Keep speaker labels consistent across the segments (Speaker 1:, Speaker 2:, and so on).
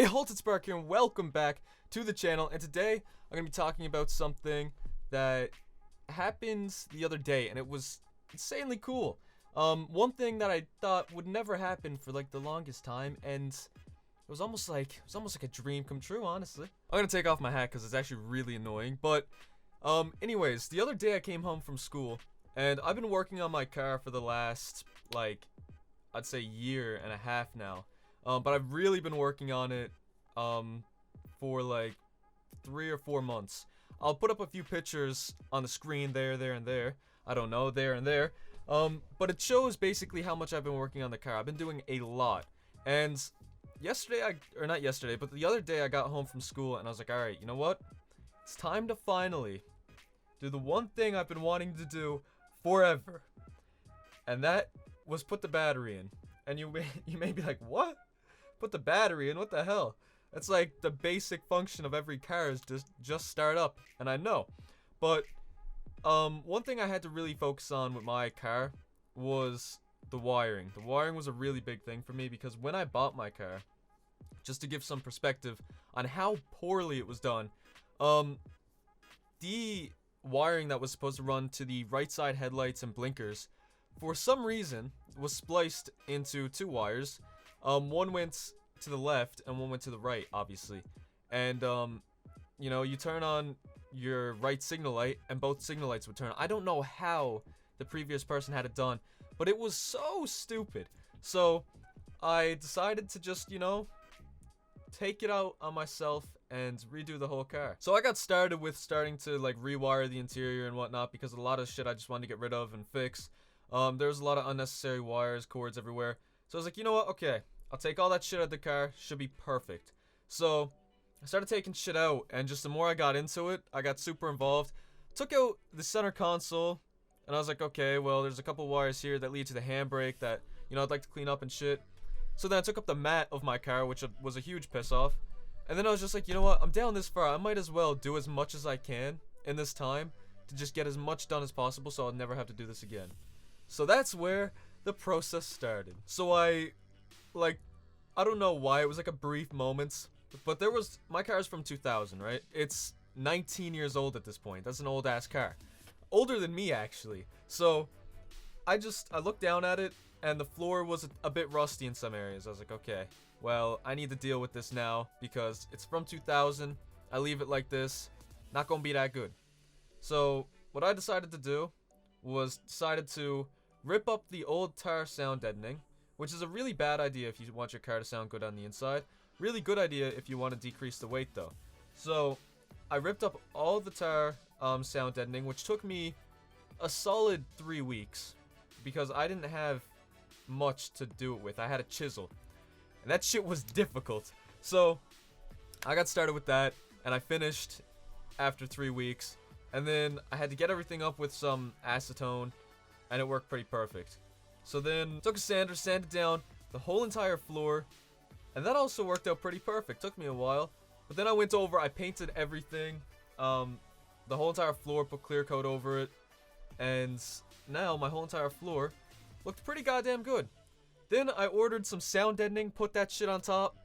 Speaker 1: Halted Spark here, and welcome back to the channel. And today I'm going to be talking about something that happened the other day, and it was insanely cool. One thing that I thought would never happen for like the longest time, and it was almost like a dream come true, honestly. I'm gonna take off my hat because it's actually really annoying. But anyways, the other day I came home from school, and I've been working on my car for the last I'd say year and a half now. But I've really been working on it for like 3 or 4 months. I'll put up a few pictures on the screen there, and there. I don't know, there and there. But it shows basically how much I've been working on the car. I've been doing a lot. And not yesterday, but the other day I got home from school and I was like, alright, you know what? It's time to finally do the one thing I've been wanting to do forever. And that was put the battery in. And you may be like, what? Put the battery in? What the hell? It's like the basic function of every car is just start up. And I know. But one thing I had to really focus on with my car was the wiring. The wiring was a really big thing for me because when I bought my car, just to give some perspective on how poorly it was done, the wiring that was supposed to run to the right side headlights and blinkers, for some reason, was spliced into 2 wires. One went to the left and one went to the right, obviously. And, you know, you turn on your right signal light and both signal lights would turn on. I don't know how the previous person had it done, but it was so stupid. So I decided to just, you know, take it out on myself and redo the whole car. So I got started with starting to like rewire the interior and whatnot because a lot of shit I just wanted to get rid of and fix. There was a lot of unnecessary wires, cords everywhere. So I was like, you know what? Okay, I'll take all that shit out of the car. Should be perfect. So I started taking shit out, and just the more I got into it, I got super involved. Took out the center console, and I was like, okay, well, there's a couple wires here that lead to the handbrake that, you know, I'd like to clean up and shit. So then I took up the mat of my car, which was a huge piss off. And then I was just like, you know what? I'm down this far. I might as well do as much as I can in this time to just get as much done as possible so I'll never have to do this again. So that's where the process started. So I don't know why, it was like a brief moment, but my car's from 2000, right? It's 19 years old at this point. That's an old ass car. Older than me, actually. So I looked down at it and the floor was a bit rusty in some areas. I was like, okay, well, I need to deal with this now because it's from 2000. I leave it like this, not gonna be that good. So what I decided to do was to rip up the old tire sound deadening, which is a really bad idea if you want your car to sound good on the inside. Really good idea if you want to decrease the weight though. So I ripped up all the tire sound deadening, which took me a solid 3 weeks because I didn't have much to do it with. I had a chisel and that shit was difficult. So I got started with that and I finished after 3 weeks, and then I had to get everything up with some acetone and it worked pretty perfect. So then took a sander, sanded down the whole entire floor, and that also worked out pretty perfect. Took me a while, but then I went over, I painted everything, the whole entire floor, put clear coat over it, and now my whole entire floor looked pretty goddamn good. Then I ordered some sound deadening, put that shit on top,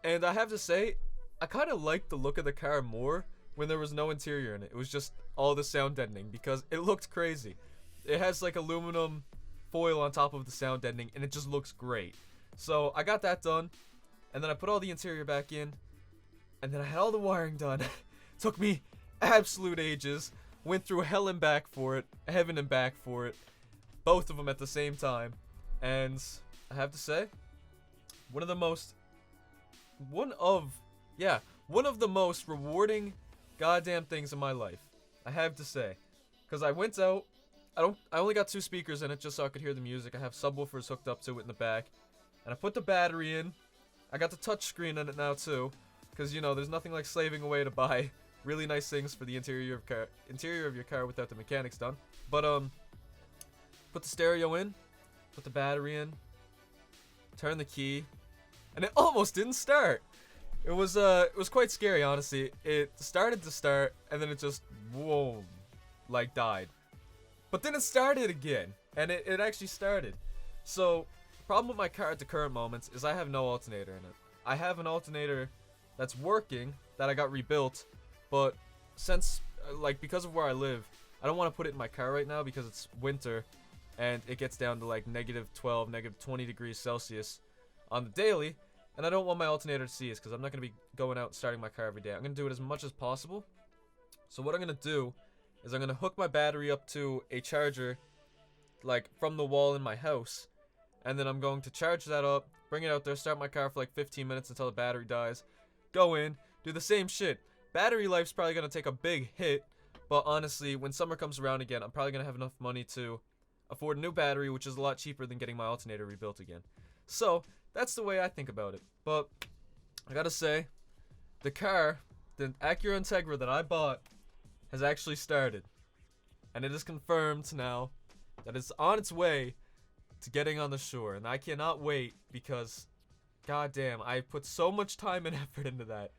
Speaker 1: and I have to say, I kind of liked the look of the car more when there was no interior in it. It was just all the sound deadening because it looked crazy. It has like aluminum foil on top of the sound deadening and it just looks great. So I got that done, and then I put all the interior back in, and then I had all the wiring done. Took me absolute ages. Went through hell and back for it, heaven and back for it, both of them at the same time. And I have to say, one of the most rewarding goddamn things in my life, I have to say. Because I went out, I only got 2 speakers in it just so I could hear the music. I have subwoofers hooked up to it in the back. And I put the battery in. I got the touch screen in it now too. Because, you know, there's nothing like slaving away to buy really nice things for the interior of your car without the mechanics done. But, put the stereo in. Put the battery in. Turn the key. And it almost didn't start. It was quite scary, honestly. It started to start, and then it just, whoa, like died. But then it started again, and it actually started. So, the problem with my car at the current moment is I have no alternator in it. I have an alternator that's working that I got rebuilt, but since like because of where I live, I don't want to put it in my car right now because it's winter and it gets down to like -12, -20 degrees Celsius on the daily, and I don't want my alternator to see this because I'm not going to be going out and starting my car every day. I'm going to do it as much as possible. So what I'm going to do is I'm going to hook my battery up to a charger like from the wall in my house, and then I'm going to charge that up, bring it out there, start my car for like 15 minutes until the battery dies, go in, do the same shit. Battery life's probably going to take a big hit, but honestly, when summer comes around again, I'm probably going to have enough money to afford a new battery, which is a lot cheaper than getting my alternator rebuilt again. So, that's the way I think about it. But, I gotta say, the car, the Acura Integra that I bought, has actually started. And it is confirmed now that it's on its way to getting on the shore. And I cannot wait because, goddamn, I put so much time and effort into that.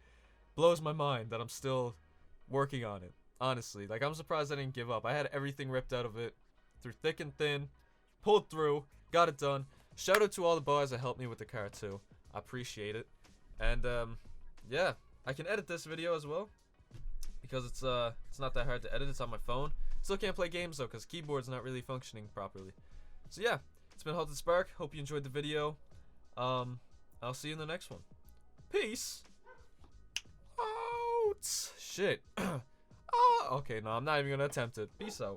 Speaker 1: Blows my mind that I'm still working on it. Honestly, like, I'm surprised I didn't give up. I had everything ripped out of it through thick and thin, pulled through, got it done. Shout out to all the boys that helped me with the car too. I appreciate it. And yeah, I can edit this video as well because it's not that hard to edit. It's on my phone. Still can't play games though because keyboard's not really functioning properly. So yeah, it's been Halted Spark. Hope you enjoyed the video. I'll see you in the next one. Peace out. Shit. Okay, no, I'm not even gonna attempt it. Peace out.